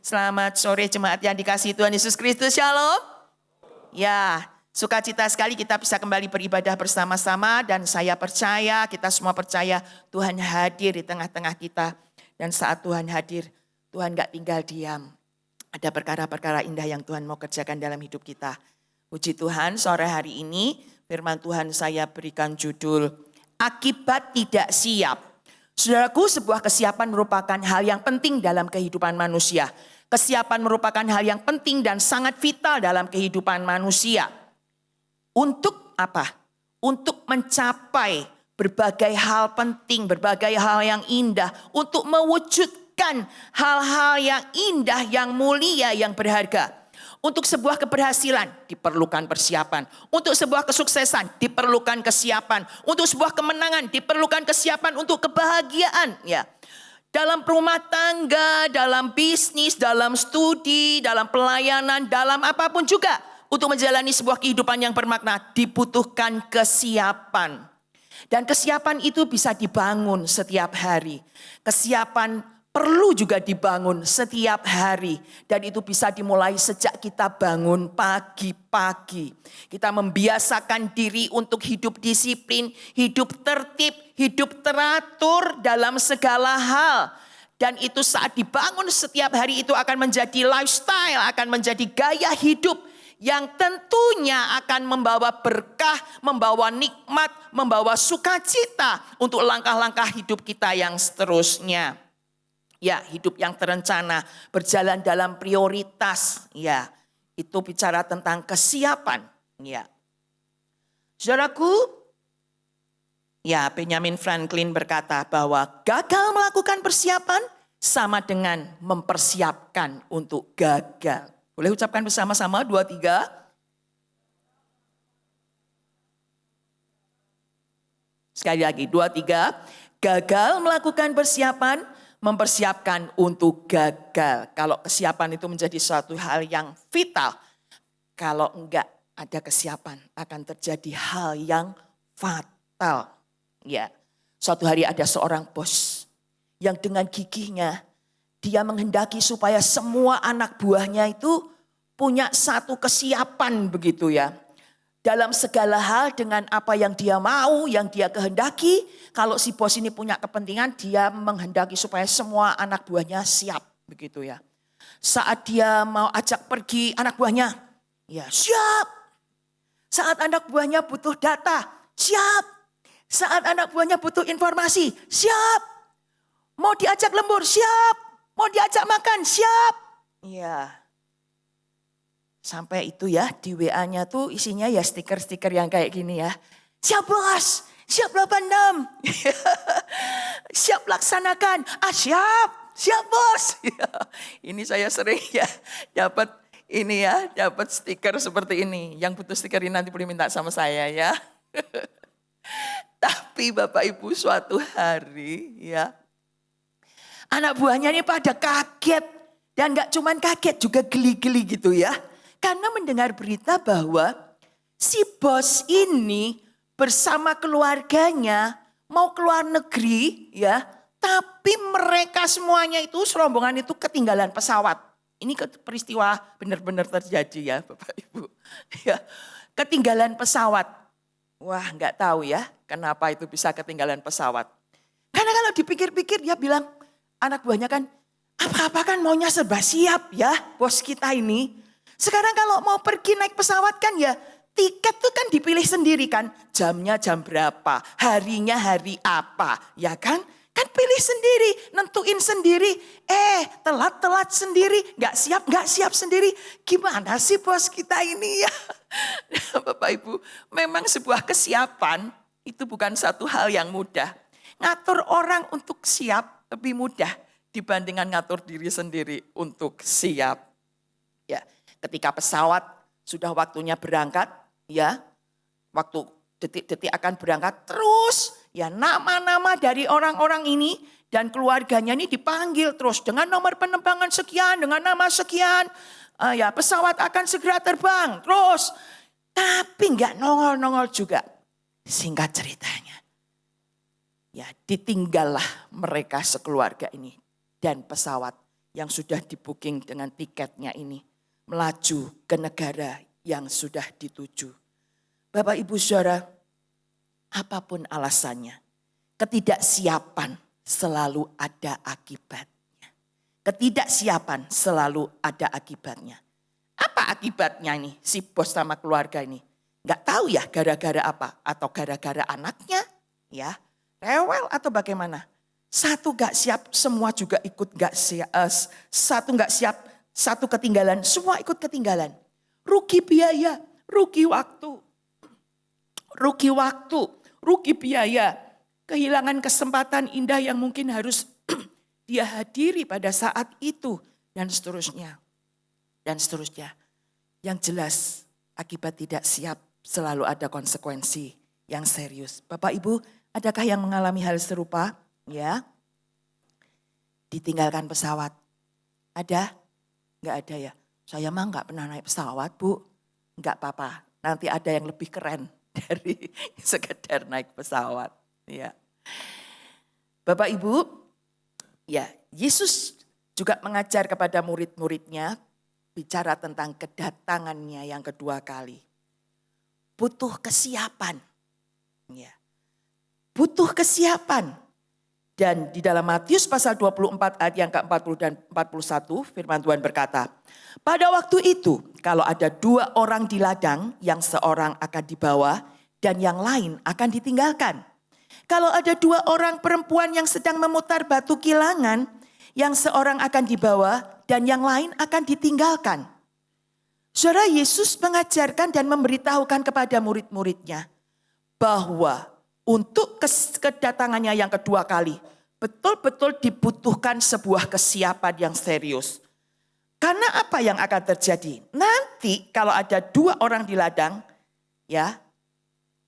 Selamat sore jemaat yang dikasihi Tuhan Yesus Kristus. Shalom. Ya, sukacita sekali kita bisa kembali beribadah bersama-sama. Dan saya percaya, kita semua percaya Tuhan hadir di tengah-tengah kita. Dan saat Tuhan hadir, Tuhan gak tinggal diam. Ada perkara-perkara indah yang Tuhan mau kerjakan dalam hidup kita. Puji Tuhan, sore hari ini firman Tuhan saya berikan judul Akibat Tidak Siap. Saudaraku, sebuah kesiapan merupakan hal yang penting dalam kehidupan manusia. Kesiapan merupakan hal yang penting dan sangat vital dalam kehidupan manusia. Untuk apa? Untuk mencapai berbagai hal penting, berbagai hal yang indah. Untuk mewujudkan hal-hal yang indah, yang mulia, yang berharga. Untuk sebuah keberhasilan diperlukan persiapan. Untuk sebuah kesuksesan diperlukan kesiapan. Untuk sebuah kemenangan diperlukan kesiapan. Untuk kebahagiaan, ya. Dalam rumah tangga, dalam bisnis, dalam studi, dalam pelayanan, dalam apapun juga. Untuk menjalani sebuah kehidupan yang bermakna dibutuhkan kesiapan. Dan kesiapan itu bisa dibangun setiap hari. Kesiapan perlu juga dibangun setiap hari. Dan itu bisa dimulai sejak kita bangun pagi-pagi. Kita membiasakan diri untuk hidup disiplin, hidup tertib, hidup teratur dalam segala hal. Dan itu saat dibangun setiap hari itu akan menjadi lifestyle, akan menjadi gaya hidup yang tentunya akan membawa berkah, membawa nikmat, membawa sukacita untuk langkah-langkah hidup kita yang seterusnya. Ya, hidup yang terencana, berjalan dalam prioritas. Ya, itu bicara tentang kesiapan. Ya, saudaraku, ya, Benjamin Franklin berkata bahwa gagal melakukan persiapan sama dengan mempersiapkan untuk gagal. Boleh ucapkan bersama-sama, 2, 3. Sekali lagi, 2, 3. Gagal melakukan persiapan, mempersiapkan untuk gagal. Kalau kesiapan itu menjadi suatu hal yang vital. Kalau enggak ada kesiapan, akan terjadi hal yang fatal. Ya, suatu hari ada seorang bos yang dengan gigihnya dia menghendaki supaya semua anak buahnya itu punya satu kesiapan begitu ya. Dalam segala hal dengan apa yang dia mau, yang dia kehendaki. Kalau si bos ini punya kepentingan, dia menghendaki supaya semua anak buahnya siap begitu ya. Saat dia mau ajak pergi anak buahnya, ya siap. Saat anak buahnya butuh data, siap. Saat anak buahnya butuh informasi, siap. Mau diajak lembur, siap. Mau diajak makan, siap. Ya. Sampai itu ya di WA-nya tuh isinya ya stiker-stiker yang kayak gini ya. Siap bos, siap 86. Siap laksanakan, siap bos. Ini saya sering ya dapat ini ya, dapat stiker seperti ini. Yang butuh stiker ini nanti boleh minta sama saya ya. Tapi Bapak Ibu suatu hari ya, anak buahnya ini pada kaget. Dan gak cuman kaget juga geli-geli gitu ya. Karena mendengar berita bahwa si bos ini bersama keluarganya mau keluar negeri ya. Tapi mereka semuanya itu serombongan itu ketinggalan pesawat. Ini peristiwa benar-benar terjadi ya Bapak Ibu. Ya, ketinggalan pesawat. Wah nggak tahu ya kenapa itu bisa ketinggalan pesawat. Karena kalau dipikir-pikir dia bilang anak buahnya kan apa-apa kan maunya serba siap ya bos kita ini. Sekarang kalau mau pergi naik pesawat kan ya tiket tuh kan dipilih sendiri kan. Jamnya jam berapa, harinya hari apa, ya kan? Kan pilih sendiri, nentuin sendiri. Telat-telat sendiri, gak siap sendiri. Gimana sih bos kita ini ya? Bapak Ibu, memang sebuah kesiapan itu bukan satu hal yang mudah. Ngatur orang untuk siap lebih mudah dibandingkan ngatur diri sendiri untuk siap. Ya. Ketika pesawat sudah waktunya berangkat, ya, waktu detik-detik akan berangkat, terus ya nama-nama dari orang-orang ini dan keluarganya ini dipanggil terus dengan nomor penerbangan sekian, dengan nama sekian, ya pesawat akan segera terbang, terus. Tapi nggak nongol-nongol juga. Singkat ceritanya, ya ditinggallah mereka sekeluarga ini dan pesawat yang sudah di-booking dengan tiketnya ini melaju ke negara yang sudah dituju. Bapak Ibu Saudara, apapun alasannya, ketidaksiapan selalu ada akibatnya. Ketidaksiapan selalu ada akibatnya. Apa akibatnya nih si bos sama keluarga ini? Gak tahu ya gara-gara apa, atau gara-gara anaknya, ya rewel atau bagaimana. Satu gak siap, semua juga ikut gak siap. Satu gak siap, satu ketinggalan, semua ikut ketinggalan. Rugi biaya, rugi waktu, rugi biaya. Kehilangan kesempatan indah yang mungkin harus dia hadiri pada saat itu. Dan seterusnya. Dan seterusnya. Yang jelas akibat tidak siap selalu ada konsekuensi yang serius. Bapak Ibu, adakah yang mengalami hal serupa? Ya, ditinggalkan pesawat. Ada? Enggak ada ya. Saya mah enggak pernah naik pesawat, Bu. Enggak apa-apa. Nanti ada yang lebih keren dari sekedar naik pesawat. Ya. Bapak Ibu, ya Yesus juga mengajar kepada murid-muridnya bicara tentang kedatangannya yang kedua kali. Butuh kesiapan. Ya. Butuh kesiapan. Dan di dalam Matius pasal 24 ayat yang ke-40 dan 41 firman Tuhan berkata, pada waktu itu kalau ada 2 orang di ladang yang seorang akan dibawa dan yang lain akan ditinggalkan. Kalau ada 2 orang perempuan yang sedang memutar batu kilangan, yang seorang akan dibawa dan yang lain akan ditinggalkan. Saudara, Yesus mengajarkan dan memberitahukan kepada murid-muridnya bahwa untuk kedatangannya yang kedua kali betul-betul dibutuhkan sebuah kesiapan yang serius. Karena apa yang akan terjadi? Nanti kalau ada 2 orang di ladang, ya,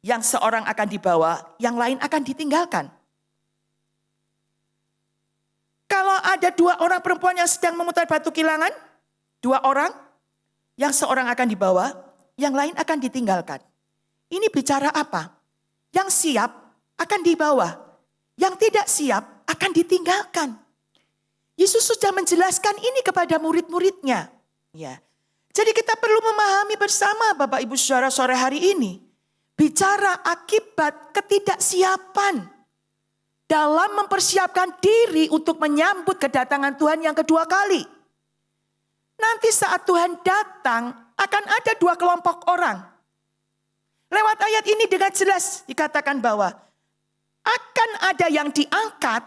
yang seorang akan dibawa, yang lain akan ditinggalkan. Kalau ada 2 orang perempuan yang sedang memutar batu kilangan, 2 orang, yang seorang akan dibawa, yang lain akan ditinggalkan. Ini bicara apa? Yang siap akan dibawa, yang tidak siap akan ditinggalkan. Yesus sudah menjelaskan ini kepada murid-muridnya. Ya. Jadi kita perlu memahami bersama Bapak Ibu Saudara sore hari ini. Bicara akibat ketidaksiapan dalam mempersiapkan diri untuk menyambut kedatangan Tuhan yang kedua kali. Nanti saat Tuhan datang akan ada 2 kelompok orang. Lewat ayat ini dengan jelas dikatakan bahwa akan ada yang diangkat,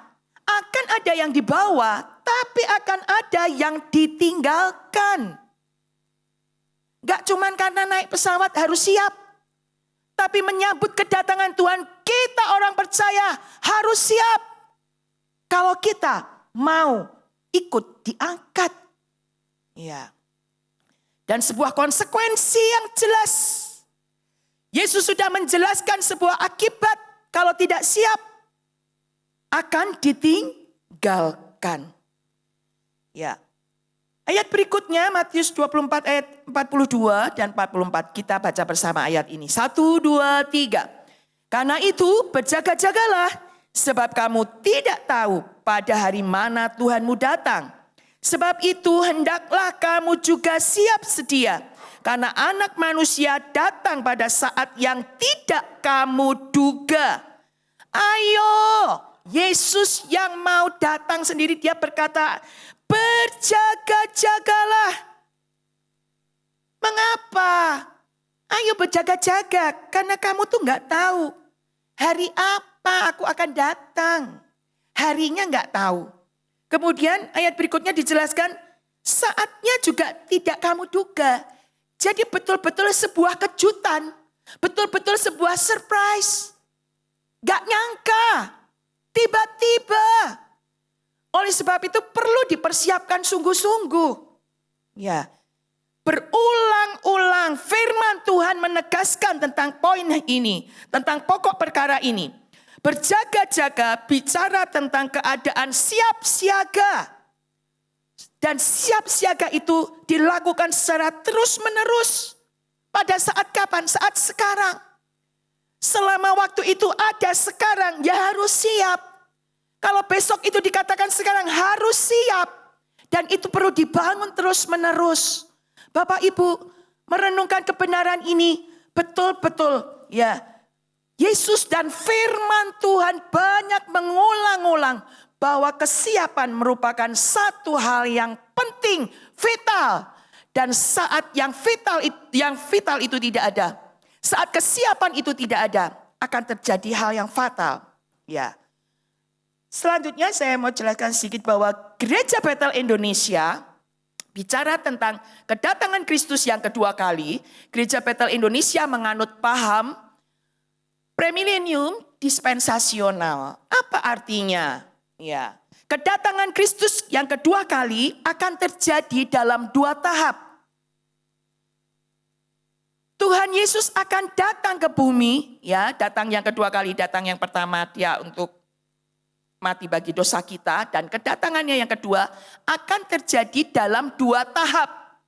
akan ada yang dibawa, tapi akan ada yang ditinggalkan. Gak cuman karena naik pesawat harus siap. Tapi menyambut kedatangan Tuhan, kita orang percaya harus siap. Kalau kita mau ikut diangkat. Ya. Dan sebuah konsekuensi yang jelas. Yesus sudah menjelaskan sebuah akibat kalau tidak siap akan ditinggalkan. Ya. Ayat berikutnya Matius 24 ayat 42 dan 44. Kita baca bersama ayat ini. 1, 2, 3. Karena itu berjaga-jagalah sebab kamu tidak tahu pada hari mana Tuhanmu datang. Sebab itu hendaklah kamu juga siap sedia. Karena anak manusia datang pada saat yang tidak kamu duga. Ayo, Yesus yang mau datang sendiri dia berkata, berjaga-jagalah. Mengapa? Ayo berjaga-jaga. Karena kamu tuh gak tahu. Hari apa aku akan datang. Harinya gak tahu. Kemudian ayat berikutnya dijelaskan. Saatnya juga tidak kamu duga. Jadi betul-betul sebuah kejutan. Betul-betul sebuah surprise. Gak nyangka. Tiba-tiba. Oleh sebab itu perlu dipersiapkan sungguh-sungguh. Ya. Berulang-ulang firman Tuhan menegaskan tentang poin ini. Tentang pokok perkara ini. Berjaga-jaga bicara tentang keadaan siap siaga. Dan siap siaga itu dilakukan secara terus-menerus. Pada saat kapan? Saat sekarang. Selama waktu itu ada sekarang, ya harus siap. Kalau besok itu dikatakan sekarang harus siap. Dan itu perlu dibangun terus-menerus. Bapak Ibu, merenungkan kebenaran ini betul-betul ya. Yesus dan firman Tuhan banyak mengulang-ulang bahwa kesiapan merupakan satu hal yang penting, vital. Dan saat yang vital itu tidak ada, saat kesiapan itu tidak ada, akan terjadi hal yang fatal. Ya. Selanjutnya saya mau jelaskan sedikit bahwa Gereja Bethel Indonesia bicara tentang kedatangan Kristus yang kedua kali. Gereja Bethel Indonesia menganut paham premilenium dispensasional. Apa artinya? Ya, kedatangan Kristus yang kedua kali akan terjadi dalam 2 tahap. Tuhan Yesus akan datang ke bumi, ya, datang yang kedua kali, datang yang pertama dia untuk mati bagi dosa kita, dan kedatangannya yang kedua akan terjadi dalam 2 tahap.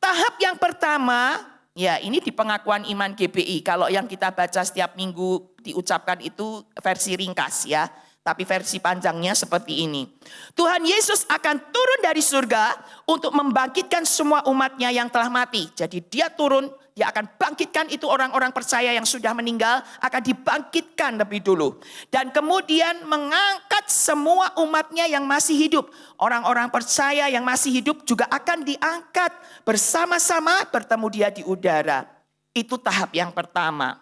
Tahap yang pertama, ya ini di pengakuan iman GBI. Kalau yang kita baca setiap minggu diucapkan itu versi ringkas ya. Tapi versi panjangnya seperti ini. Tuhan Yesus akan turun dari surga untuk membangkitkan semua umatnya yang telah mati. Jadi dia turun, dia akan bangkitkan itu orang-orang percaya yang sudah meninggal. Akan dibangkitkan lebih dulu. Dan kemudian mengangkat semua umatnya yang masih hidup. Orang-orang percaya yang masih hidup juga akan diangkat. Bersama-sama bertemu dia di udara. Itu tahap yang pertama.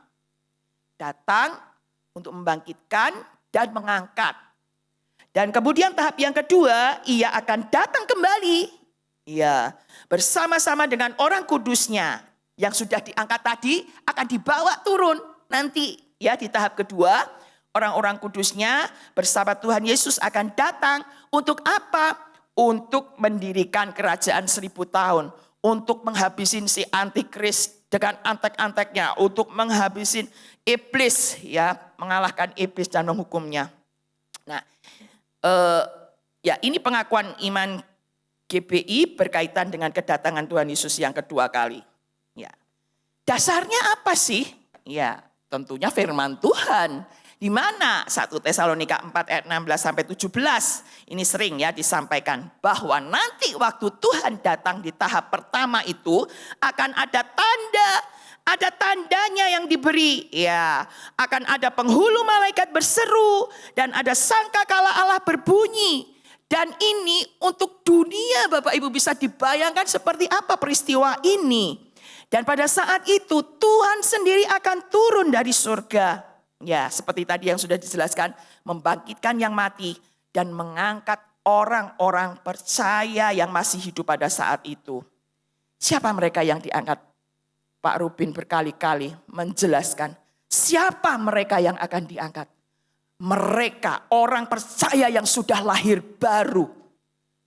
Datang untuk membangkitkan dan mengangkat. Dan kemudian tahap yang kedua, ia akan datang kembali. Ya, bersama-sama dengan orang kudusnya yang sudah diangkat tadi akan dibawa turun nanti ya di tahap kedua. Orang-orang kudusnya bersama Tuhan Yesus akan datang untuk apa? Untuk mendirikan kerajaan 1000 tahun. Untuk menghabisin si antikris dengan antek-anteknya. Untuk menghabisin iblis ya, mengalahkan iblis dan menghukumnya. Nah, ya ini pengakuan iman GBI berkaitan dengan kedatangan Tuhan Yesus yang kedua kali. Ya, dasarnya apa sih? Ya, tentunya firman Tuhan. Di mana 1 Tesalonika 4 ayat 16 sampai 17. Ini sering ya disampaikan bahwa nanti waktu Tuhan datang di tahap pertama itu akan ada tanda. Ada tandanya yang diberi, ya. Akan ada penghulu malaikat berseru dan ada sangkakala Allah berbunyi. Dan ini untuk dunia Bapak Ibu bisa dibayangkan seperti apa peristiwa ini. Dan pada saat itu Tuhan sendiri akan turun dari surga. Ya, seperti tadi yang sudah dijelaskan, membangkitkan yang mati dan mengangkat orang-orang percaya yang masih hidup pada saat itu. Siapa mereka yang diangkat? Pak Rubin berkali-kali menjelaskan siapa mereka yang akan diangkat. Mereka orang percaya yang sudah lahir baru.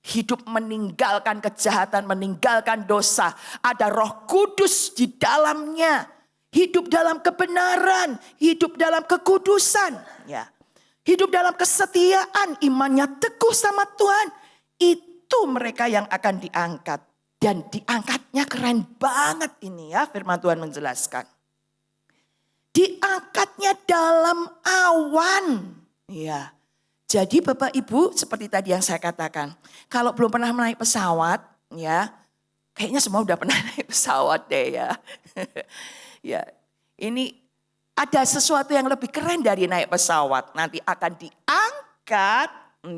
Hidup meninggalkan kejahatan, meninggalkan dosa. Ada Roh Kudus di dalamnya. Hidup dalam kebenaran, hidup dalam kekudusan. Ya. Hidup dalam kesetiaan, imannya teguh sama Tuhan. Itu mereka yang akan diangkat. Dan diangkatnya keren banget ini ya, firman Tuhan menjelaskan. Diangkatnya dalam awan. Ya. Jadi Bapak Ibu seperti tadi yang saya katakan. Kalau belum pernah naik pesawat ya. Kayaknya semua udah pernah naik pesawat deh ya. Ya, ini ada sesuatu yang lebih keren dari naik pesawat. Nanti akan diangkat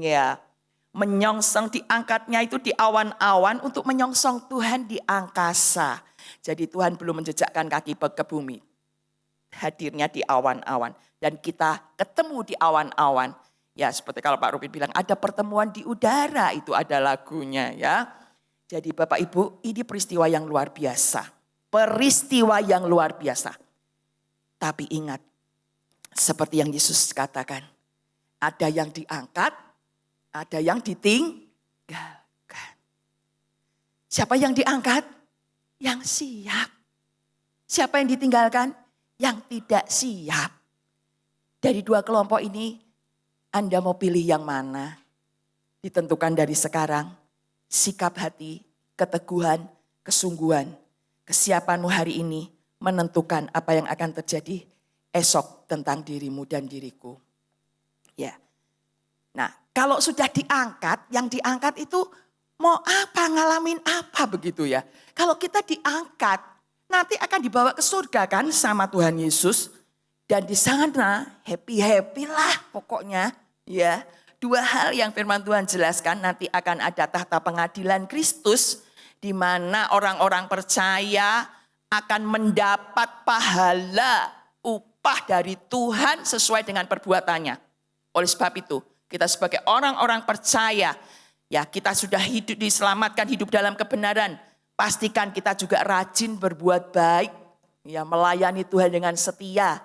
ya. Menyongsong diangkatnya itu di awan-awan untuk menyongsong Tuhan di angkasa. Jadi Tuhan belum menjejakkan kaki ke bumi. Hadirnya di awan-awan. Dan kita ketemu di awan-awan. Ya seperti kalau Pak Rubin bilang ada pertemuan di udara. Itu ada lagunya ya. Jadi Bapak Ibu ini peristiwa yang luar biasa. Peristiwa yang luar biasa. Tapi ingat. Seperti yang Yesus katakan. Ada yang diangkat. Ada yang ditinggalkan. Siapa yang diangkat? Yang siap. Siapa yang ditinggalkan? Yang tidak siap. Dari 2 kelompok ini, Anda mau pilih yang mana? Ditentukan dari sekarang. Sikap hati, keteguhan, kesungguhan. Kesiapanmu hari ini menentukan apa yang akan terjadi esok tentang dirimu dan diriku. Ya. Nah, kalau sudah diangkat, yang diangkat itu mau apa, ngalamin apa begitu ya. Kalau kita diangkat, nanti akan dibawa ke surga kan sama Tuhan Yesus. Dan di sana happy-happy lah pokoknya ya. Dua hal yang firman Tuhan jelaskan, nanti akan ada tahta pengadilan Kristus, di mana orang-orang percaya akan mendapat pahala upah dari Tuhan sesuai dengan perbuatannya. Oleh sebab itu, kita sebagai orang-orang percaya, ya kita sudah hidup diselamatkan, hidup dalam kebenaran. Pastikan kita juga rajin berbuat baik, ya melayani Tuhan dengan setia.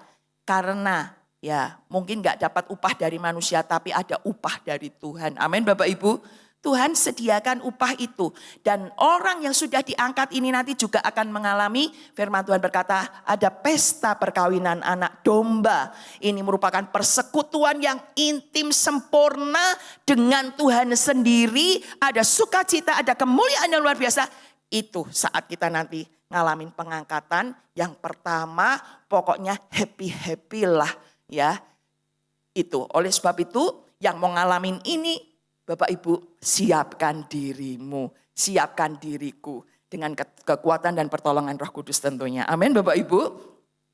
Karena ya mungkin gak dapat upah dari manusia, tapi ada upah dari Tuhan. Amin Bapak Ibu. Tuhan sediakan upah itu. Dan orang yang sudah diangkat ini nanti juga akan mengalami, firman Tuhan berkata, ada pesta perkawinan anak domba. Ini merupakan persekutuan yang intim sempurna dengan Tuhan sendiri. Ada sukacita, ada kemuliaan yang luar biasa. Itu saat kita nanti ngalamin pengangkatan. Yang pertama pokoknya happy-happy lah ya. Itu oleh sebab itu yang mau ngalamin ini, Bapak Ibu, siapkan dirimu, siapkan diriku dengan kekuatan dan pertolongan Roh Kudus tentunya. Amin Bapak Ibu.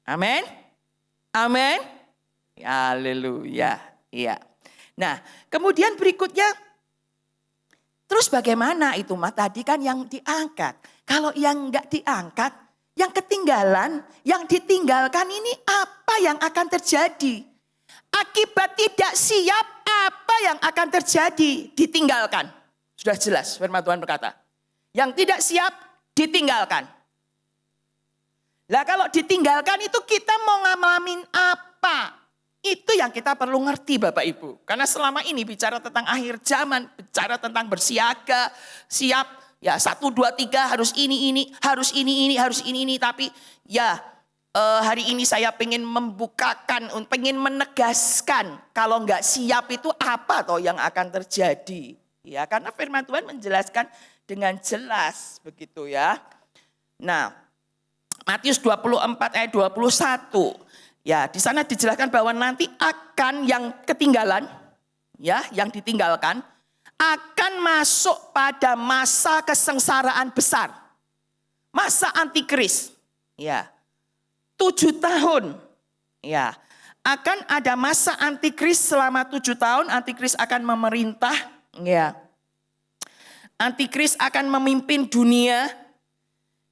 Amin. Amin. Haleluya. Iya. Nah, kemudian berikutnya, terus bagaimana itu Mas? Tadi kan yang diangkat. Kalau yang enggak diangkat, yang ketinggalan, yang ditinggalkan ini apa yang akan terjadi? Akibat tidak siap, apa yang akan terjadi? Ditinggalkan. Sudah jelas firman Tuhan berkata. Yang tidak siap, ditinggalkan. Lah kalau ditinggalkan itu kita mau ngalamin apa? Itu yang kita perlu ngerti Bapak Ibu. Karena selama ini bicara tentang akhir zaman, bicara tentang bersiaga, siap. Ya 1, 2, 3 harus ini, harus ini, harus ini. Tapi ya hari ini saya pengen membukakan, pengen menegaskan. Kalau enggak siap itu apa toh yang akan terjadi. Ya karena firman Tuhan menjelaskan dengan jelas begitu ya. Nah Matius 24 ayat 21. Ya di sana dijelaskan bahwa nanti akan yang ketinggalan, ya yang ditinggalkan, akan masuk pada masa kesengsaraan besar. Masa antikris. Ya. 7 tahun. Ya. Akan ada masa antikris selama 7 tahun. Antikris akan memerintah. Ya. Antikris akan memimpin dunia.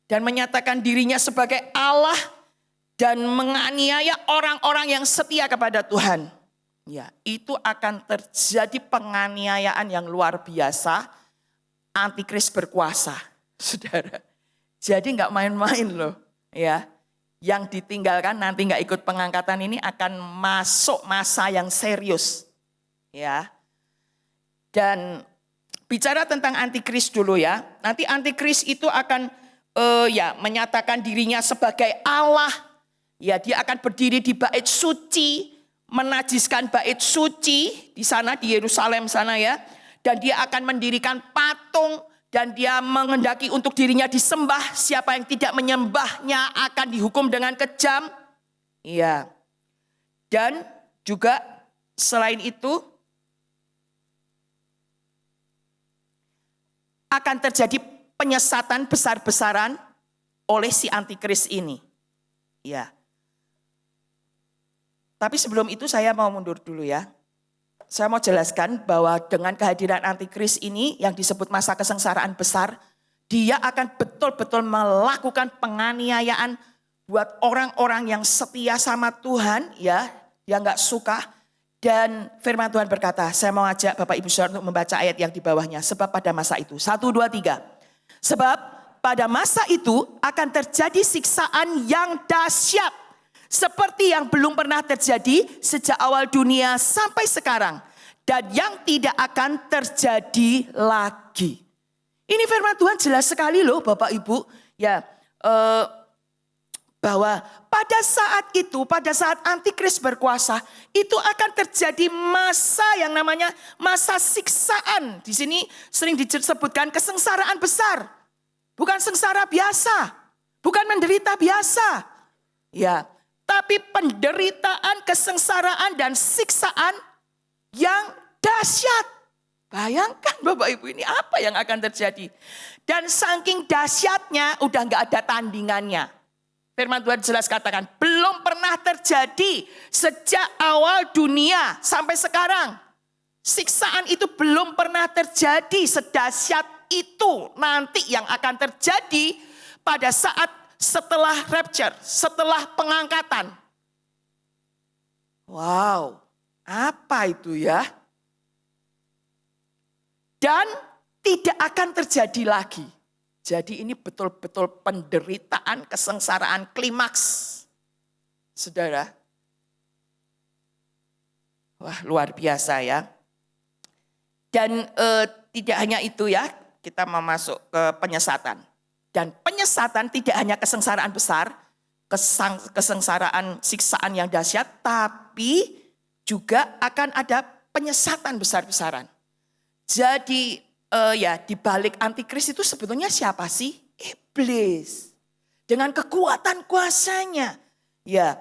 Dan menyatakan dirinya sebagai Allah. Dan menganiaya orang-orang yang setia kepada Tuhan. Ya, itu akan terjadi penganiayaan yang luar biasa. Antikris berkuasa, saudara. Jadi nggak main-main loh, ya. Yang ditinggalkan nanti nggak ikut pengangkatan ini akan masuk masa yang serius, ya. Dan bicara tentang antikris dulu ya. Nanti antikris itu akan ya menyatakan dirinya sebagai Allah. Ya, dia akan berdiri di bait suci. Menajiskan bait suci di sana di Yerusalem sana ya. Dan dia akan mendirikan patung dan dia mengendaki untuk dirinya disembah. Siapa yang tidak menyembahnya akan dihukum dengan kejam. Iya. Dan juga selain itu akan terjadi penyesatan besar-besaran oleh si antikris ini. Ya. Tapi sebelum itu saya mau mundur dulu ya. Saya mau jelaskan bahwa dengan kehadiran antikris ini yang disebut masa kesengsaraan besar, dia akan betul-betul melakukan penganiayaan buat orang-orang yang setia sama Tuhan, ya, yang nggak suka. Dan firman Tuhan berkata, saya mau ajak Bapak Ibu Saudara untuk membaca ayat yang di bawahnya. Sebab pada masa itu, 1, 2, 3. Sebab pada masa itu akan terjadi siksaan yang dahsyat. Seperti yang belum pernah terjadi sejak awal dunia sampai sekarang. Dan yang tidak akan terjadi lagi. Ini firman Tuhan jelas sekali loh Bapak Ibu. Ya, bahwa pada saat itu, pada saat antikris berkuasa, itu akan terjadi masa yang namanya masa siksaan. Di sini sering disebutkan kesengsaraan besar. Bukan sengsara biasa. Bukan menderita biasa. Ya. Tapi penderitaan, kesengsaraan dan siksaan yang dahsyat. Bayangkan Bapak Ibu, ini apa yang akan terjadi. Dan saking dahsyatnya udah gak ada tandingannya. Firman Tuhan jelas katakan, belum pernah terjadi sejak awal dunia sampai sekarang. Siksaan itu belum pernah terjadi sedahsyat itu. Nanti yang akan terjadi pada saat setelah rapture, setelah pengangkatan. Wow, apa itu ya? Dan tidak akan terjadi lagi. Jadi ini betul-betul penderitaan, kesengsaraan klimaks. Saudara. Wah, luar biasa ya. Dan tidak hanya itu ya, kita mau masuk ke penyesatan. Dan penyesatan tidak hanya kesengsaraan besar, kesengsaraan siksaan yang dahsyat, tapi juga akan ada penyesatan besar-besaran. Jadi ya di balik antikris itu sebetulnya siapa sih? Iblis. Dengan kekuatan kuasanya. Ya,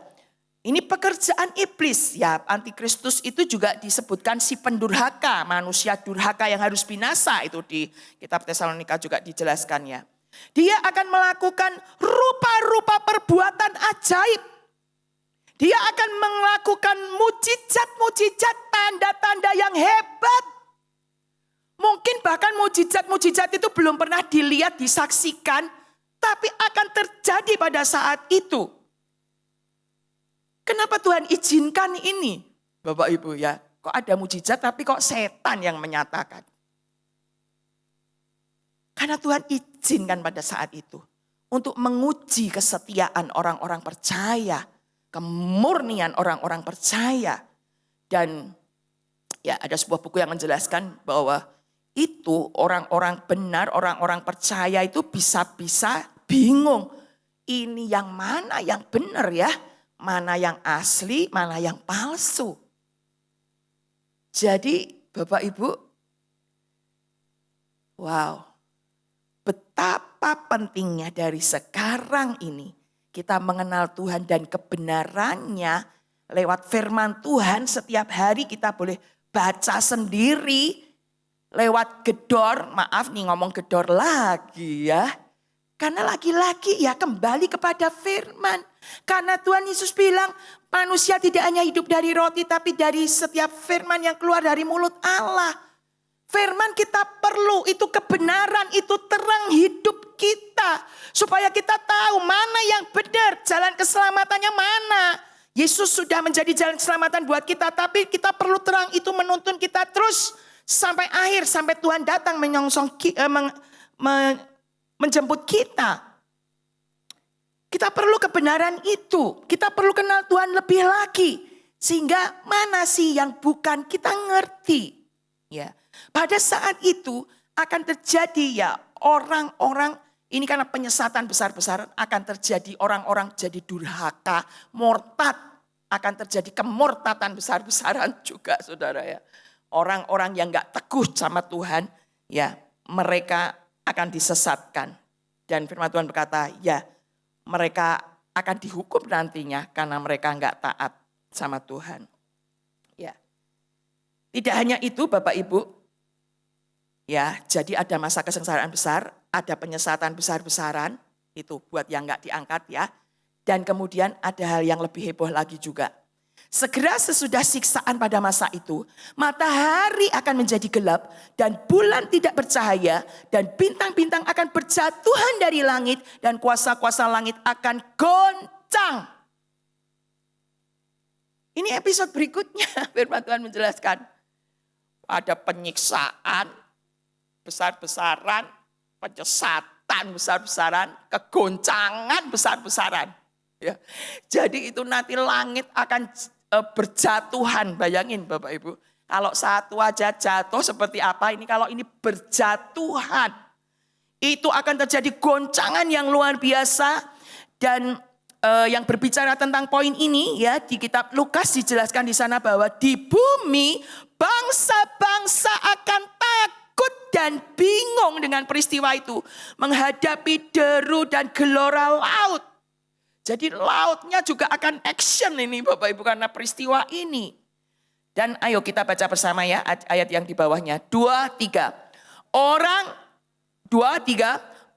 ini pekerjaan iblis. Ya, antikristus itu juga disebutkan si pendurhaka, manusia durhaka yang harus binasa. Itu di kitab Tesalonika juga dijelaskan ya. Dia akan melakukan rupa-rupa perbuatan ajaib. Dia akan melakukan mujizat-mujizat, tanda-tanda yang hebat. Mungkin bahkan mujizat-mujizat itu belum pernah dilihat, disaksikan, tapi akan terjadi pada saat itu. Kenapa Tuhan izinkan ini? Bapak Ibu ya, kok ada mujizat tapi kok setan yang menyatakan? Karena Tuhan izinkan pada saat itu untuk menguji kesetiaan orang-orang percaya, kemurnian orang-orang percaya. Dan ya ada sebuah buku yang menjelaskan bahwa itu orang-orang benar, orang-orang percaya itu bisa-bisa bingung. Ini yang mana yang benar ya? Mana yang asli, mana yang palsu. Jadi Bapak Ibu, wow, betapa pentingnya dari sekarang ini kita mengenal Tuhan dan kebenarannya lewat firman Tuhan. Setiap hari kita boleh baca sendiri. Lewat gedor, maaf nih ngomong gedor lagi ya. Karena lagi-lagi ya kembali kepada firman. Karena Tuhan Yesus bilang manusia tidak hanya hidup dari roti tapi dari setiap firman yang keluar dari mulut Allah. Firman kita perlu, itu kebenaran, itu terang hidup kita. Supaya kita tahu mana yang benar, jalan keselamatannya mana. Yesus sudah menjadi jalan keselamatan buat kita, tapi kita perlu terang itu menuntun kita terus. Sampai akhir, sampai Tuhan datang menjemput kita. Kita perlu kebenaran itu. Kita perlu kenal Tuhan lebih lagi. Sehingga mana sih yang bukan kita ngerti. Ya, pada saat itu akan terjadi ya orang-orang, ini karena penyesatan besar-besaran akan terjadi orang-orang jadi durhaka, murtad. Akan terjadi kemurtatan besar-besaran juga saudara ya. Orang-orang yang gak teguh sama Tuhan, ya mereka akan disesatkan. Dan firman Tuhan berkata, ya mereka akan dihukum nantinya karena mereka gak taat sama Tuhan. Ya, tidak hanya itu Bapak Ibu, ya jadi ada masa kesengsaraan besar, ada penyesatan besar-besaran, itu buat yang gak diangkat ya. Dan kemudian ada hal yang lebih heboh lagi juga. Segera sesudah siksaan pada masa itu, matahari akan menjadi gelap dan bulan tidak bercahaya dan bintang-bintang akan berjatuhan dari langit dan kuasa-kuasa langit akan goncang. Ini episode berikutnya firman Tuhan menjelaskan. Ada penyiksaan besar-besaran, penyesatan besar-besaran, kegoncangan besar-besaran. Ya. Jadi itu nanti langit akan berjatuhan, bayangin Bapak Ibu. Kalau satu aja jatuh seperti apa, ini kalau ini berjatuhan. Itu akan terjadi goncangan yang luar biasa. Dan yang berbicara tentang poin ini ya di kitab Lukas dijelaskan di sana bahwa di bumi bangsa-bangsa akan takut dan bingung dengan peristiwa itu. Menghadapi deru dan gelora laut. Jadi lautnya juga akan action ini Bapak Ibu karena peristiwa ini. Dan ayo kita baca bersama ya ayat yang di bawahnya. 2, 3.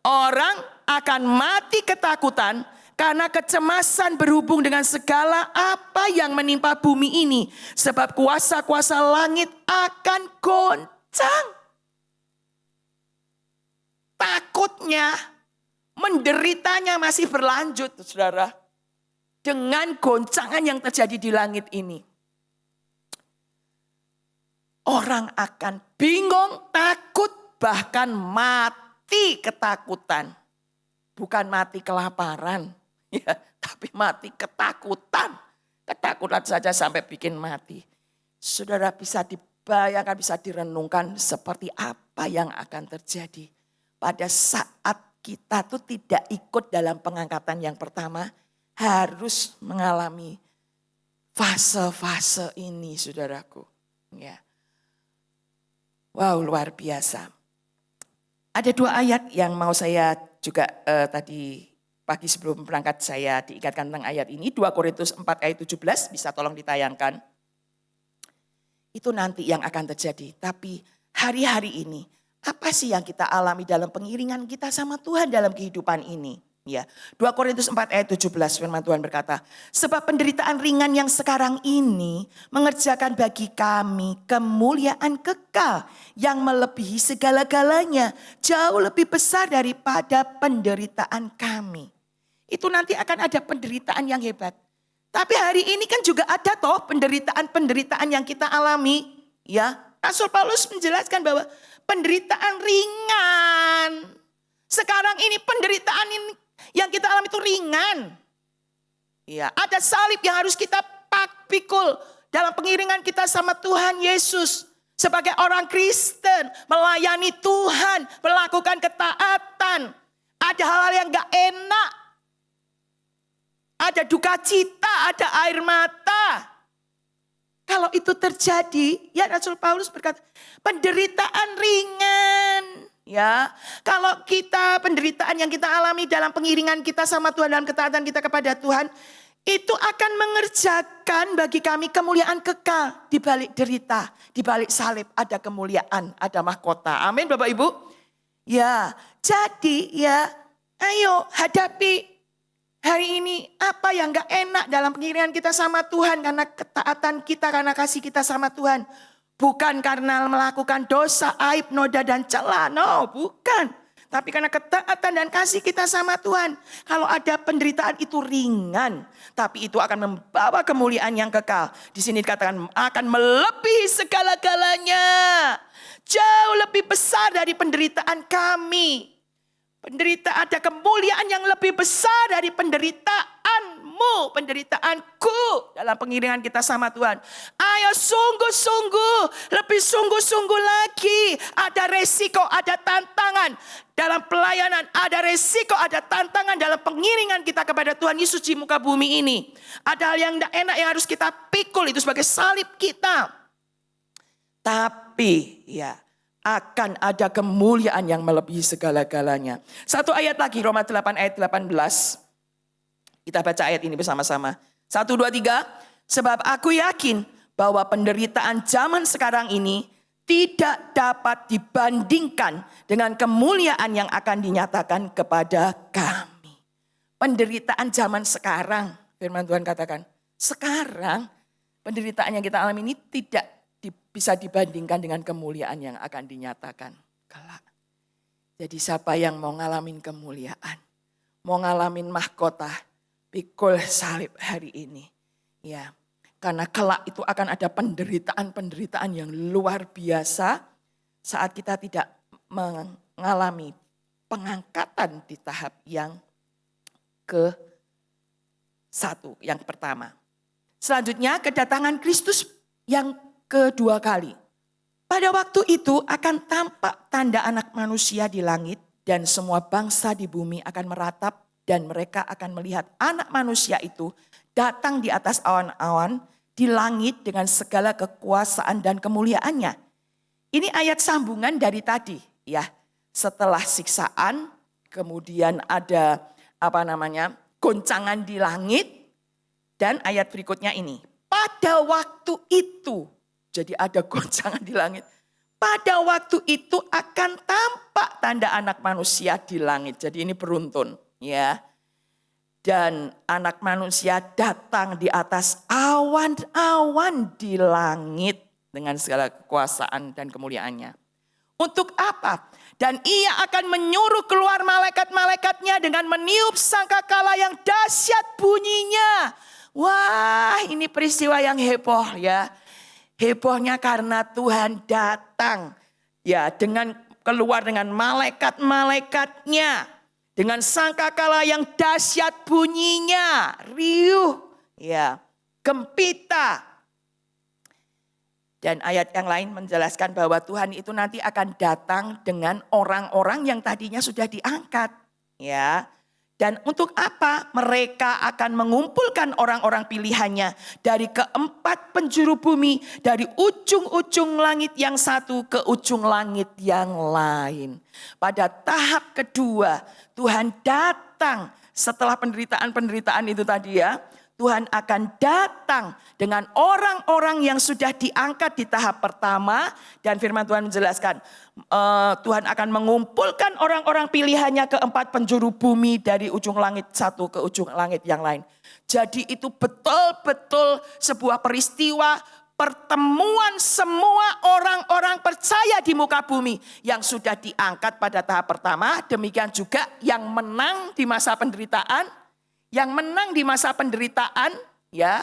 Orang akan mati ketakutan karena kecemasan berhubung dengan segala apa yang menimpa bumi ini. Sebab kuasa-kuasa langit akan goncang. Takutnya, menderitanya masih berlanjut, saudara. Dengan goncangan yang terjadi di langit ini. Orang akan bingung, takut, bahkan mati ketakutan. Bukan mati kelaparan, ya, tapi mati ketakutan. Ketakutan saja sampai bikin mati. Saudara bisa dibayangkan, bisa direnungkan seperti apa yang akan terjadi. Pada saat kita tuh tidak ikut dalam pengangkatan yang pertama, harus mengalami fase-fase ini, saudaraku. Ya. Wow, luar biasa. Ada 2 ayat yang mau saya juga tadi pagi sebelum berangkat saya diingatkan tentang ayat ini. 2 Korintus 4 ayat 17, bisa tolong ditayangkan. Itu nanti yang akan terjadi. Tapi hari-hari ini, apa sih yang kita alami dalam pengiringan kita sama Tuhan dalam kehidupan ini? Ya, 2 Korintus 4 ayat 17 firman Tuhan berkata, sebab penderitaan ringan yang sekarang ini mengerjakan bagi kami kemuliaan kekal yang melebihi segala-galanya, jauh lebih besar daripada penderitaan kami. Itu nanti akan ada penderitaan yang hebat. Tapi hari ini kan juga ada toh penderitaan-penderitaan yang kita alami, ya. Rasul Paulus menjelaskan bahwa penderitaan ringan. Sekarang ini penderitaan ini yang kita alami itu ringan. Ya, ada salib yang harus kita pikul dalam pengiringan kita sama Tuhan Yesus. Sebagai orang Kristen, melayani Tuhan, melakukan ketaatan. Ada hal-hal yang gak enak. Ada duka cita, ada air mata. Kalau itu terjadi, ya Rasul Paulus berkata, penderitaan ringan. Ya, kalau kita penderitaan yang kita alami dalam pengiringan kita sama Tuhan, dalam ketaatan kita kepada Tuhan, itu akan mengerjakan bagi kami kemuliaan kekal. Di balik derita, di balik salib ada kemuliaan, ada mahkota. Amin Bapak Ibu. Ya, jadi ya ayo hadapi hari ini apa yang gak enak dalam pengiringan kita sama Tuhan. Karena ketaatan kita, karena kasih kita sama Tuhan. Bukan karena melakukan dosa, aib, noda dan celah. No, bukan. Tapi karena ketaatan dan kasih kita sama Tuhan. Kalau ada penderitaan itu ringan. Tapi itu akan membawa kemuliaan yang kekal. Di sini dikatakan akan melebihi segala-galanya. Jauh lebih besar dari penderitaan kami. Penderitaan, ada kemuliaan yang lebih besar dari penderitaanmu, penderitaanku dalam pengiringan kita sama Tuhan. Ayo sungguh-sungguh, lebih sungguh-sungguh lagi. Ada resiko, ada tantangan dalam pelayanan, ada resiko, ada tantangan dalam pengiringan kita kepada Tuhan Yesus di muka bumi ini. Ada hal yang tidak enak yang harus kita pikul, itu sebagai salib kita. Tapi ya, akan ada kemuliaan yang melebihi segala-galanya. 1 ayat lagi, Roma 8 ayat 18. Kita baca ayat ini bersama-sama. 1, 2, 3. Sebab aku yakin bahwa penderitaan zaman sekarang ini tidak dapat dibandingkan dengan kemuliaan yang akan dinyatakan kepada kami. Penderitaan zaman sekarang, firman Tuhan katakan, sekarang penderitaan yang kita alami ini tidak bisa dibandingkan dengan kemuliaan yang akan dinyatakan kelak. Jadi siapa yang mau ngalamin kemuliaan, mau ngalamin mahkota, pikul salib hari ini. Ya, karena kelak itu akan ada penderitaan-penderitaan yang luar biasa saat kita tidak mengalami pengangkatan di tahap yang ke-1, yang pertama. Selanjutnya kedatangan Kristus yang kedua kali. Pada waktu itu akan tampak tanda anak manusia di langit dan semua bangsa di bumi akan meratap dan mereka akan melihat anak manusia itu datang di atas awan-awan di langit dengan segala kekuasaan dan kemuliaannya. Ini ayat sambungan dari tadi ya. Setelah siksaan kemudian ada goncangan di langit dan ayat berikutnya ini. Pada waktu itu Jadi ada goncangan di langit. Pada waktu itu akan tampak tanda anak manusia di langit. Jadi ini beruntun ya. Dan anak manusia datang di atas awan-awan di langit dengan segala kekuasaan dan kemuliaannya. Untuk apa? Dan ia akan menyuruh keluar malaikat-malaikatnya dengan meniup sangkakala yang dahsyat bunyinya. Wah, ini peristiwa yang heboh ya. Hebohnya karena Tuhan datang ya dengan keluar dengan malaikat-malaikatnya. Dengan sangkakala yang dahsyat bunyinya, riuh, ya, gempita. Dan ayat yang lain menjelaskan bahwa Tuhan itu nanti akan datang dengan orang-orang yang tadinya sudah diangkat, ya. Dan untuk apa? Mereka akan mengumpulkan orang-orang pilihannya dari keempat penjuru bumi, dari ujung-ujung langit yang satu ke ujung langit yang lain. Pada tahap kedua, Tuhan datang setelah penderitaan-penderitaan itu tadi ya. Tuhan akan datang dengan orang-orang yang sudah diangkat di tahap pertama. Dan firman Tuhan menjelaskan, Tuhan akan mengumpulkan orang-orang pilihannya ke empat penjuru bumi dari ujung langit satu ke ujung langit yang lain. Jadi itu betul-betul sebuah peristiwa pertemuan semua orang-orang percaya di muka bumi yang sudah diangkat pada tahap pertama. Demikian juga yang menang di masa penderitaan. Yang menang di masa penderitaan ya,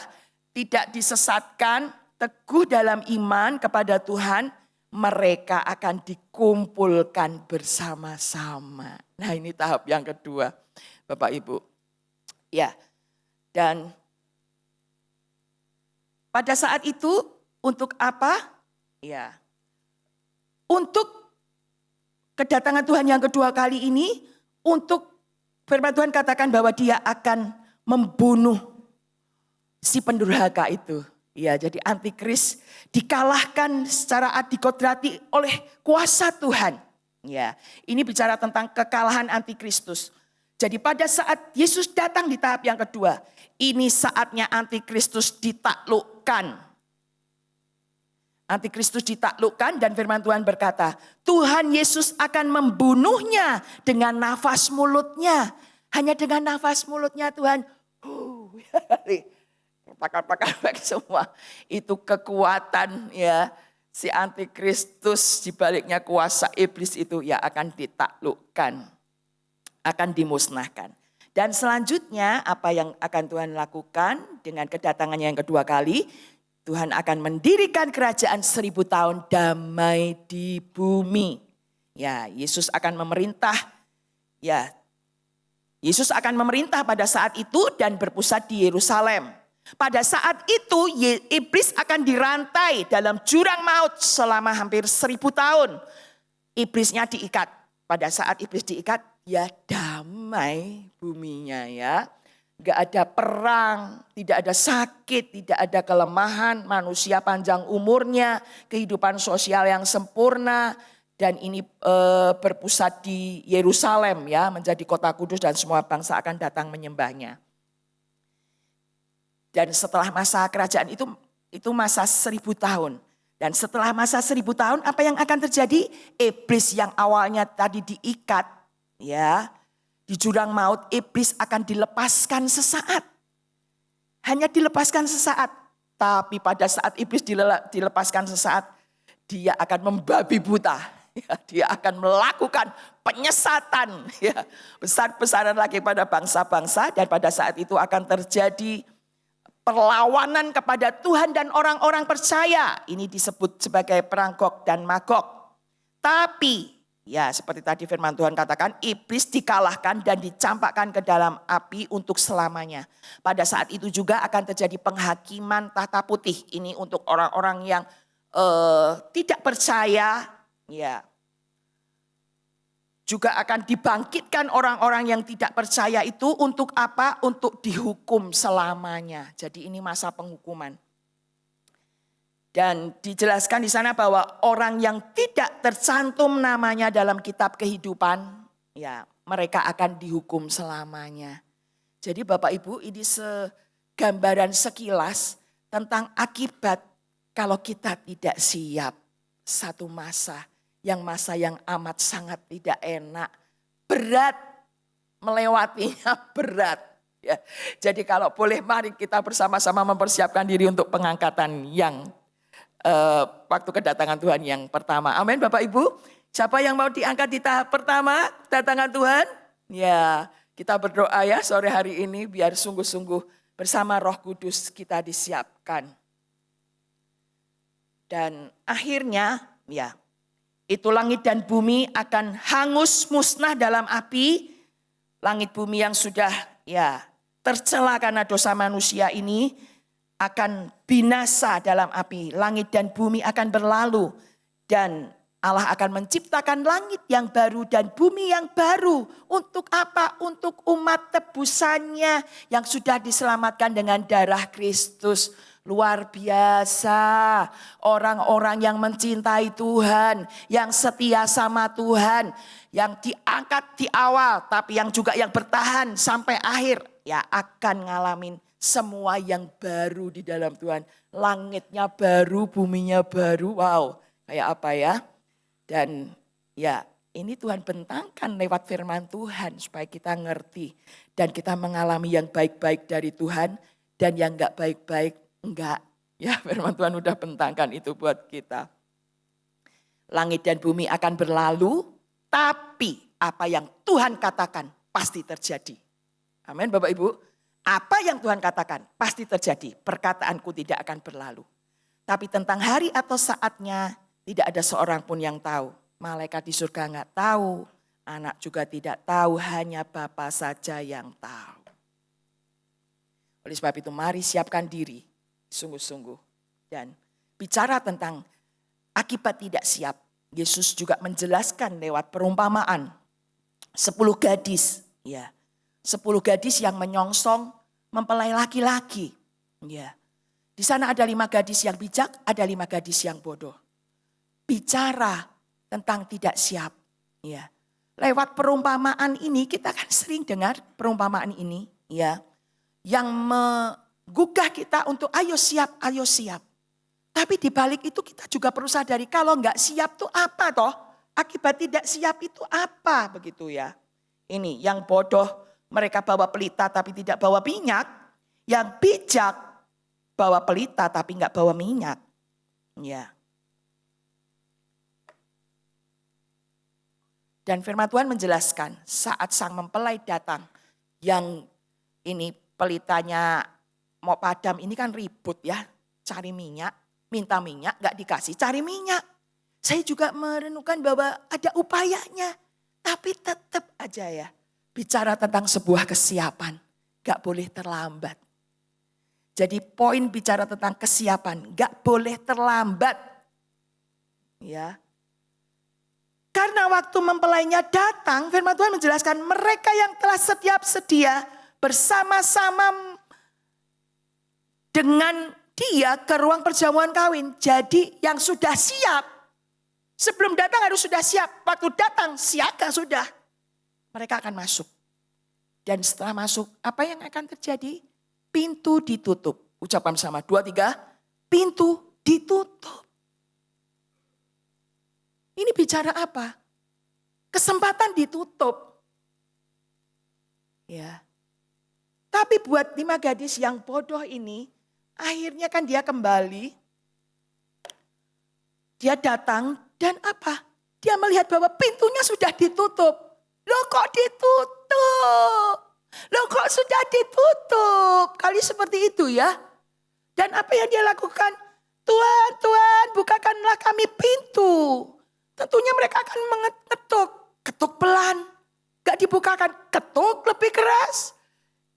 tidak disesatkan, teguh dalam iman kepada Tuhan, mereka akan dikumpulkan bersama-sama. Nah, ini tahap yang kedua, Bapak Ibu. Ya. Dan pada saat itu untuk apa? Ya. Untuk kedatangan Tuhan yang kedua kali ini, untuk firman Tuhan katakan bahwa dia akan membunuh si pendurhaka itu. Ya, jadi antikris dikalahkan secara adikodrati oleh kuasa Tuhan. Ya, ini bicara tentang kekalahan antikristus. Jadi pada saat Yesus datang di tahap yang kedua, ini saatnya antikristus ditaklukkan. Antikristus ditaklukkan dan firman Tuhan berkata, Tuhan Yesus akan membunuhnya dengan nafas mulutnya. Hanya dengan nafas mulutnya Tuhan. Pakar-pakar semua. Itu kekuatan ya. Si antikristus dibaliknya kuasa iblis itu ya akan ditaklukkan. Akan dimusnahkan. Dan selanjutnya apa yang akan Tuhan lakukan dengan kedatangannya yang kedua kali. Tuhan akan mendirikan kerajaan 1000 tahun damai di bumi. Ya, Yesus akan memerintah. Ya, Yesus akan memerintah pada saat itu dan berpusat di Yerusalem. Pada saat itu iblis akan dirantai dalam jurang maut selama hampir 1000 tahun. Iblisnya diikat. Pada saat iblis diikat, ya damai buminya ya. Gak ada perang, tidak ada sakit, tidak ada kelemahan, manusia panjang umurnya, kehidupan sosial yang sempurna. Dan ini berpusat di Yerusalem ya, menjadi kota kudus dan semua bangsa akan datang menyembahnya. Dan setelah masa kerajaan itu masa 1000 tahun. Dan setelah masa 1000 tahun apa yang akan terjadi? Iblis yang awalnya tadi diikat ya. Di jurang maut, iblis akan dilepaskan sesaat. Hanya dilepaskan sesaat. Tapi pada saat iblis dilepaskan sesaat, dia akan membabi buta. Ya, dia akan melakukan penyesatan. Ya, besar-besaran lagi pada bangsa-bangsa. Dan pada saat itu akan terjadi perlawanan kepada Tuhan dan orang-orang percaya. Ini disebut sebagai perang Gog dan Magog. Tapi ya seperti tadi firman Tuhan katakan, iblis dikalahkan dan dicampakkan ke dalam api untuk selamanya. Pada saat itu juga akan terjadi penghakiman tahta putih. Ini untuk orang-orang yang tidak percaya. Ya, juga akan dibangkitkan orang-orang yang tidak percaya itu untuk apa? Untuk dihukum selamanya. Jadi ini masa penghukuman. Dan dijelaskan di sana bahwa orang yang tidak tercantum namanya dalam kitab kehidupan, ya mereka akan dihukum selamanya. Jadi Bapak Ibu, ini gambaran sekilas tentang akibat Kalau kita tidak siap satu masa yang amat sangat tidak enak, berat, melewatinya berat. Ya. Jadi kalau boleh mari kita bersama-sama mempersiapkan diri untuk pengangkatan yang waktu kedatangan Tuhan yang pertama. Amin Bapak Ibu. Siapa yang mau diangkat di tahap pertama kedatangan Tuhan? Ya, kita berdoa ya sore hari ini biar sungguh-sungguh bersama Roh Kudus kita disiapkan. Dan akhirnya ya, itu langit dan bumi akan hangus musnah dalam api. Langit bumi yang sudah ya tercela karena dosa manusia ini akan binasa dalam api. Langit dan bumi akan berlalu dan Allah akan menciptakan langit yang baru dan bumi yang baru. Untuk apa? Untuk umat tebusannya yang sudah diselamatkan dengan darah Kristus. Luar biasa. Orang-orang yang mencintai Tuhan, yang setia sama Tuhan, yang diangkat di awal, tapi yang juga yang bertahan sampai akhir, ya akan ngalamin semua yang baru di dalam Tuhan. Langitnya baru, buminya baru. Wow, kayak apa ya? Dan ya ini Tuhan bentangkan lewat firman Tuhan supaya kita ngerti. Dan kita mengalami yang baik-baik dari Tuhan dan yang enggak baik-baik enggak. Ya firman Tuhan udah bentangkan itu buat kita. Langit dan bumi akan berlalu, tapi apa yang Tuhan katakan pasti terjadi. Amin Bapak Ibu. Apa yang Tuhan katakan pasti terjadi. Perkataanku tidak akan berlalu. Tapi tentang hari atau saatnya tidak ada seorang pun yang tahu. Malaikat di surga enggak tahu. Anak juga tidak tahu. Hanya Bapa saja yang tahu. Oleh sebab itu mari siapkan diri. Sungguh-sungguh. Dan bicara tentang akibat tidak siap. Yesus juga menjelaskan lewat perumpamaan. 10 gadis. Ya, 10 gadis yang menyongsong mempelai laki-laki. Ya. Di sana ada 5 gadis yang bijak, ada 5 gadis yang bodoh. Bicara tentang tidak siap. Ya. Lewat perumpamaan ini kita kan sering dengar perumpamaan ini. Ya. Yang menggugah kita untuk ayo siap, ayo siap. Tapi di balik itu kita juga perlu sadari kalau enggak siap itu apa toh? Akibat tidak siap itu apa begitu ya. Ini yang bodoh mereka bawa pelita tapi tidak bawa minyak. Yang bijak bawa pelita tapi enggak bawa minyak. Ya. Dan firman Tuhan menjelaskan saat sang mempelai datang yang ini pelitanya mau padam ini kan ribut ya. Cari minyak, minta minyak gak dikasih, cari minyak. Saya juga merenungkan bahwa ada upayanya. Tapi tetap aja ya bicara tentang sebuah kesiapan. Gak boleh terlambat. Jadi poin bicara tentang kesiapan gak boleh terlambat. Ya. Karena waktu mempelainya datang, firman Tuhan menjelaskan mereka yang telah setiap sedia bersama-sama dengan dia ke ruang perjamuan kawin. Jadi yang sudah siap, sebelum datang harus sudah siap. Waktu datang siaga sudah, mereka akan masuk. Dan setelah masuk, apa yang akan terjadi? Pintu ditutup. Ucapan sama, 2, 3, pintu ditutup. Ini bicara apa? Kesempatan ditutup. Ya. Tapi buat 5 gadis yang bodoh ini, akhirnya kan dia kembali. Dia datang dan apa? Dia melihat bahwa pintunya sudah ditutup. Loh kok ditutup? Loh kok sudah ditutup? Kali seperti itu ya. Dan apa yang dia lakukan? Tuhan, Tuhan bukakanlah kami pintu. Tentunya mereka akan mengetuk. Ketuk pelan. Gak dibukakan, ketuk lebih keras.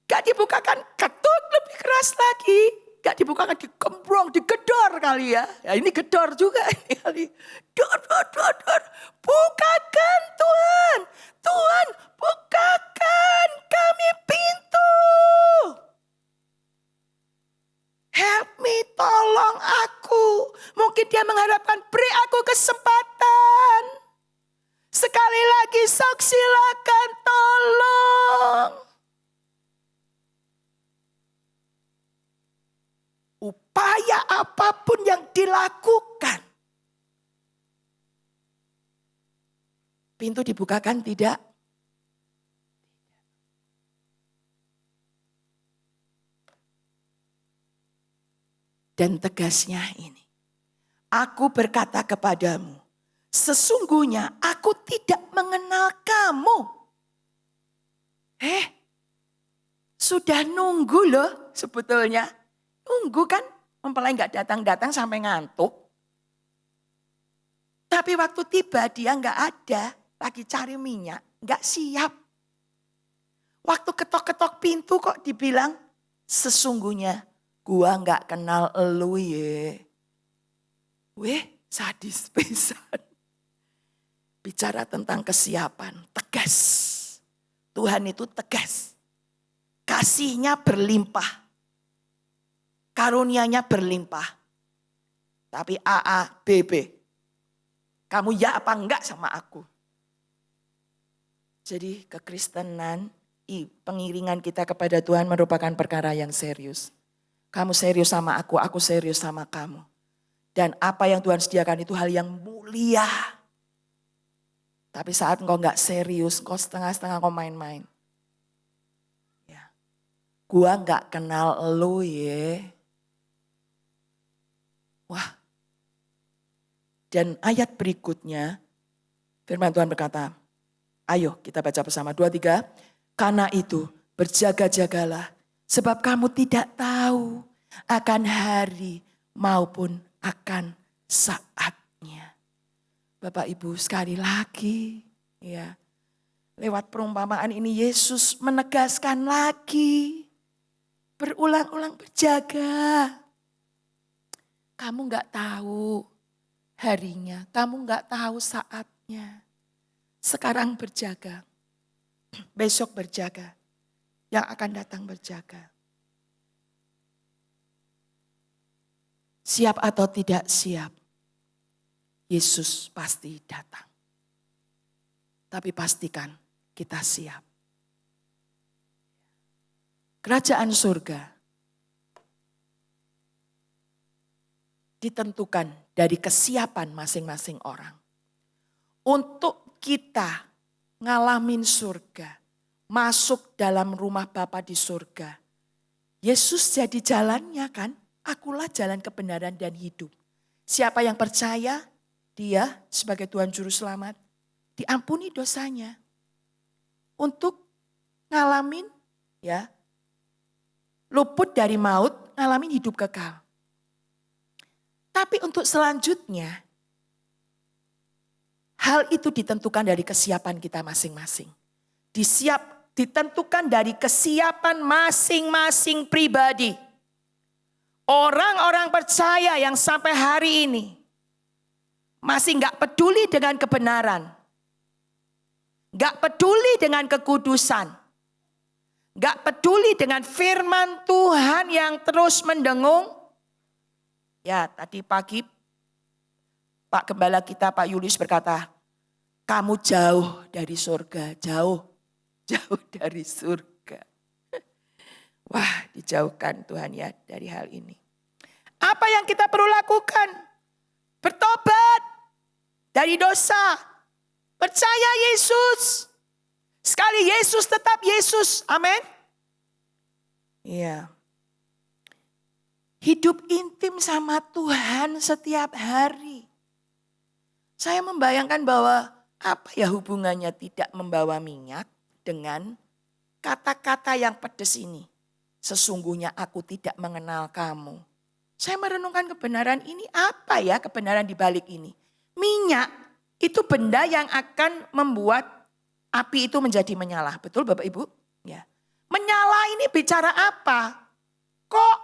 Gak dibukakan, ketuk lebih keras lagi. Gak dibukakan, dikembrong, digedor kali ya. Ya ini gedor juga ini kali. Dor. Bukakan Tuhan. Tuhan bukakan kami pintu. Help me, tolong aku. Mungkin dia mengharapkan beri aku kesempatan. Sekali lagi sok silakan tolong. Upaya apapun yang dilakukan. Pintu dibukakan tidak? Dan tegasnya ini, aku berkata kepadamu, sesungguhnya aku tidak mengenal kamu. Sudah nunggu loh sebetulnya. Nunggu kan, mempelai gak datang-datang sampai ngantuk. Tapi waktu tiba dia gak ada, lagi cari minyak, gak siap. Waktu ketok-ketok pintu kok dibilang, sesungguhnya gua gak kenal elu ye. Sadis pisan. Bicara tentang kesiapan, tegas. Tuhan itu tegas. Kasihnya berlimpah. Karunia-Nya berlimpah. Tapi BB. Kamu ya apa enggak sama aku? Jadi kekristenan, pengiringan kita kepada Tuhan merupakan perkara yang serius. Kamu serius sama aku serius sama kamu. Dan apa yang Tuhan sediakan itu hal yang mulia. Tapi saat engkau enggak serius, engkau setengah-setengah engkau main-main. Ya. Gua enggak kenal elu ye. Wah. Dan ayat berikutnya, firman Tuhan berkata, ayo kita baca bersama 2-3. Karena itu berjaga-jagalah, sebab kamu tidak tahu akan hari maupun akan saatnya. Bapak Ibu sekali lagi, ya, lewat perumpamaan ini Yesus menegaskan lagi, berulang-ulang berjaga. Kamu gak tahu harinya, kamu gak tahu saatnya. Sekarang berjaga, besok berjaga, yang akan datang berjaga. Siap atau tidak siap, Yesus pasti datang. Tapi pastikan kita siap. Kerajaan surga ditentukan dari kesiapan masing-masing orang. Untuk kita ngalamin surga, masuk dalam rumah Bapa di surga. Yesus jadi jalannya kan, akulah jalan kebenaran dan hidup. Siapa yang percaya, dia sebagai Tuhan Juru Selamat, diampuni dosanya. Untuk ngalamin, ya, luput dari maut, ngalamin hidup kekal. Tapi untuk selanjutnya, hal itu ditentukan dari kesiapan kita masing-masing. Ditentukan dari kesiapan masing-masing pribadi. Orang-orang percaya yang sampai hari ini masih gak peduli dengan kebenaran. Gak peduli dengan kekudusan. Gak peduli dengan firman Tuhan yang terus mendengung. Ya, tadi pagi Pak Gembala kita, Pak Yulius berkata, kamu jauh dari surga, jauh dari surga. Wah, dijauhkan Tuhan ya dari hal ini. Apa yang kita perlu lakukan? Bertobat dari dosa. Percaya Yesus. Sekali Yesus tetap Yesus. Amin. Iya. Hidup intim sama Tuhan setiap hari. Saya membayangkan bahwa apa ya hubungannya tidak membawa minyak dengan kata-kata yang pedas ini. Sesungguhnya aku tidak mengenal kamu. Saya merenungkan kebenaran ini, apa ya kebenaran di balik ini? Minyak itu benda yang akan membuat api itu menjadi menyala. Betul Bapak Ibu? Ya. Menyala ini bicara apa? Kok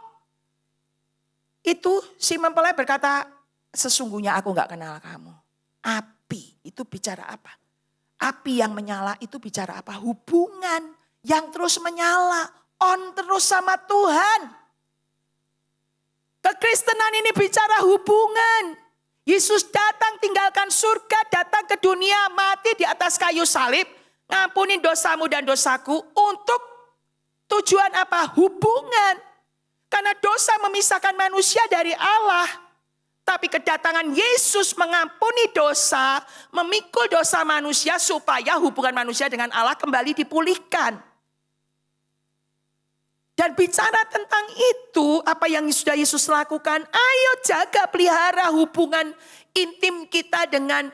itu si mempelai berkata, sesungguhnya aku gak kenal kamu. Api itu bicara apa? Api yang menyala itu bicara apa? Hubungan yang terus menyala. On terus sama Tuhan. Kekristenan ini bicara hubungan. Yesus datang tinggalkan surga, datang ke dunia, mati di atas kayu salib. Ngampuni dosamu dan dosaku untuk tujuan apa? Hubungan. Karena dosa memisahkan manusia dari Allah. Tapi kedatangan Yesus mengampuni dosa, memikul dosa manusia supaya hubungan manusia dengan Allah kembali dipulihkan. Dan bicara tentang itu, apa yang sudah Yesus lakukan, ayo jaga pelihara hubungan intim kita dengan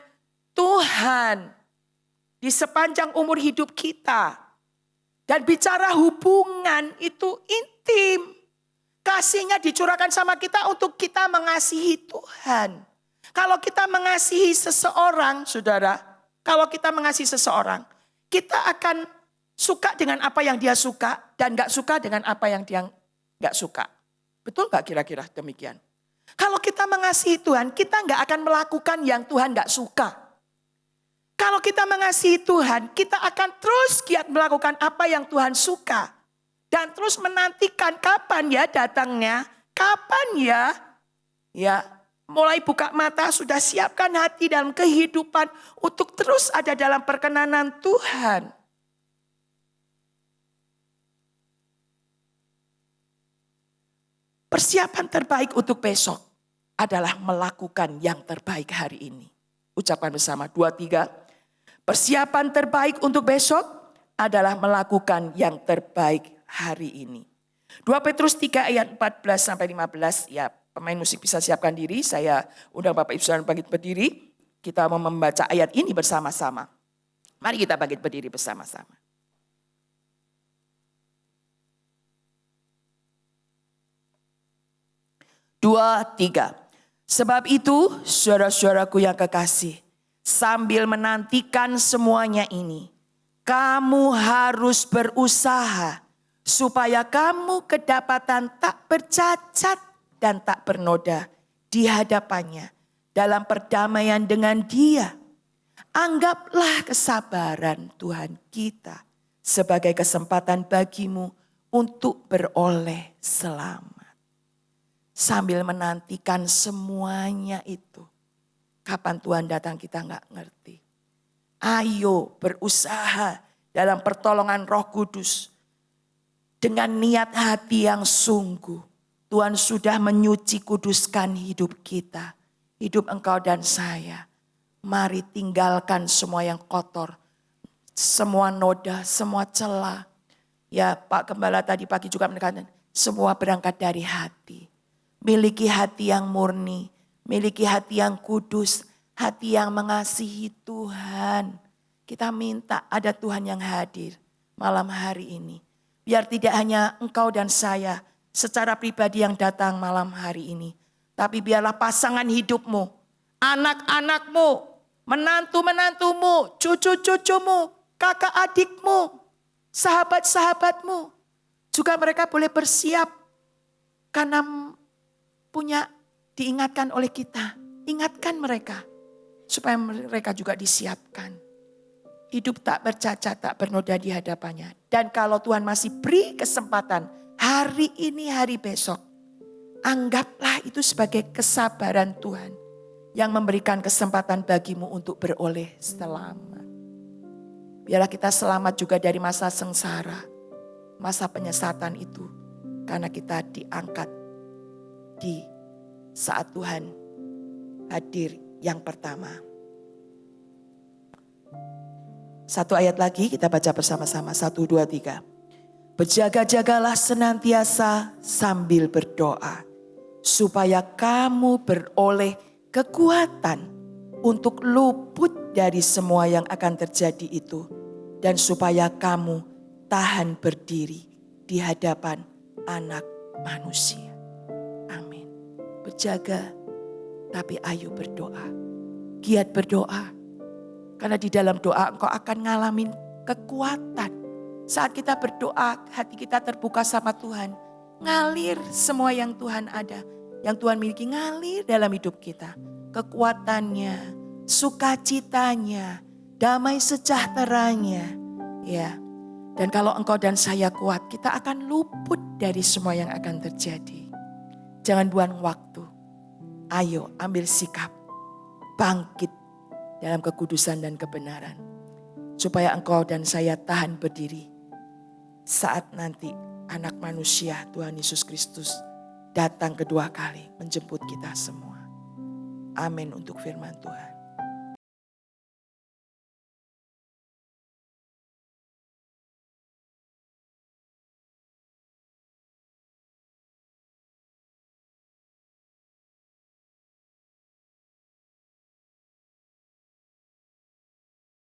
Tuhan di sepanjang umur hidup kita. Dan bicara hubungan itu intim. Kasihnya dicurahkan sama kita untuk kita mengasihi Tuhan. Kalau kita mengasihi seseorang, saudara, kalau kita mengasihi seseorang, kita akan suka dengan apa yang dia suka dan gak suka dengan apa yang dia gak suka. Betul gak kira-kira demikian? Kalau kita mengasihi Tuhan, kita gak akan melakukan yang Tuhan gak suka. Kalau kita mengasihi Tuhan, kita akan terus giat melakukan apa yang Tuhan suka. Dan terus menantikan kapan ya datangnya, kapan ya mulai buka mata, sudah siapkan hati dalam kehidupan untuk terus ada dalam perkenanan Tuhan. Persiapan terbaik untuk besok adalah melakukan yang terbaik hari ini. Ucapkan bersama 2, 3. Persiapan terbaik untuk besok adalah melakukan yang terbaik hari ini. 2 Petrus 3 ayat 14 sampai 15. Ya, pemain musik bisa siapkan diri. Saya undang Bapak Ibu Saudara bangkit berdiri. Kita mau membaca ayat ini bersama-sama. Mari kita bangkit berdiri bersama-sama. Dua, tiga. Sebab itu, saudara-saudaraku yang kekasih, sambil menantikan semuanya ini, kamu harus berusaha supaya kamu kedapatan tak bercacat dan tak bernoda di hadapannya dalam perdamaian dengan Dia. Anggaplah kesabaran Tuhan kita sebagai kesempatan bagimu untuk beroleh selamat. Sambil menantikan semuanya itu. Kapan Tuhan datang kita gak ngerti. Ayo berusaha dalam pertolongan Roh Kudus. Dengan niat hati yang sungguh. Tuhan sudah menyuci kuduskan hidup kita. Hidup engkau dan saya. Mari tinggalkan semua yang kotor. Semua noda, semua celah. Ya Pak Gembala tadi pagi juga menekankan. Semua berangkat dari hati. Miliki hati yang murni, miliki hati yang kudus, hati yang mengasihi Tuhan. Kita minta ada Tuhan yang hadir malam hari ini. Biar tidak hanya engkau dan saya secara pribadi yang datang malam hari ini. Tapi biarlah pasangan hidupmu, anak-anakmu, menantu-menantumu, cucu-cucumu, kakak adikmu, sahabat-sahabatmu. Juga mereka boleh bersiap karena punya diingatkan oleh kita. Ingatkan mereka supaya mereka juga disiapkan. Hidup tak bercacat, tak bernoda di hadapannya. Dan kalau Tuhan masih beri kesempatan hari ini, hari besok, anggaplah itu sebagai kesabaran Tuhan yang memberikan kesempatan bagimu untuk beroleh selamat. Biarlah kita selamat juga dari masa sengsara, masa penyesatan itu, karena kita diangkat di saat Tuhan hadir yang pertama. Satu ayat lagi kita baca bersama-sama. 1, 2, 3. Berjaga-jagalah senantiasa sambil berdoa. Supaya kamu beroleh kekuatan untuk luput dari semua yang akan terjadi itu. Dan supaya kamu tahan berdiri di hadapan Anak Manusia. Berjaga, tapi ayo berdoa. Giat berdoa. Karena di dalam doa engkau akan ngalamin kekuatan. Saat kita berdoa, hati kita terbuka sama Tuhan. Ngalir semua yang Tuhan ada. Yang Tuhan miliki ngalir dalam hidup kita. Kekuatannya, sukacitanya, damai sejahteranya. Ya. Dan kalau engkau dan saya kuat, kita akan luput dari semua yang akan terjadi. Jangan buang waktu. Ayo ambil sikap. Bangkit dalam kekudusan dan kebenaran. Supaya engkau dan saya tahan berdiri. Saat nanti Anak Manusia Tuhan Yesus Kristus datang kedua kali menjemput kita semua. Amin untuk firman Tuhan.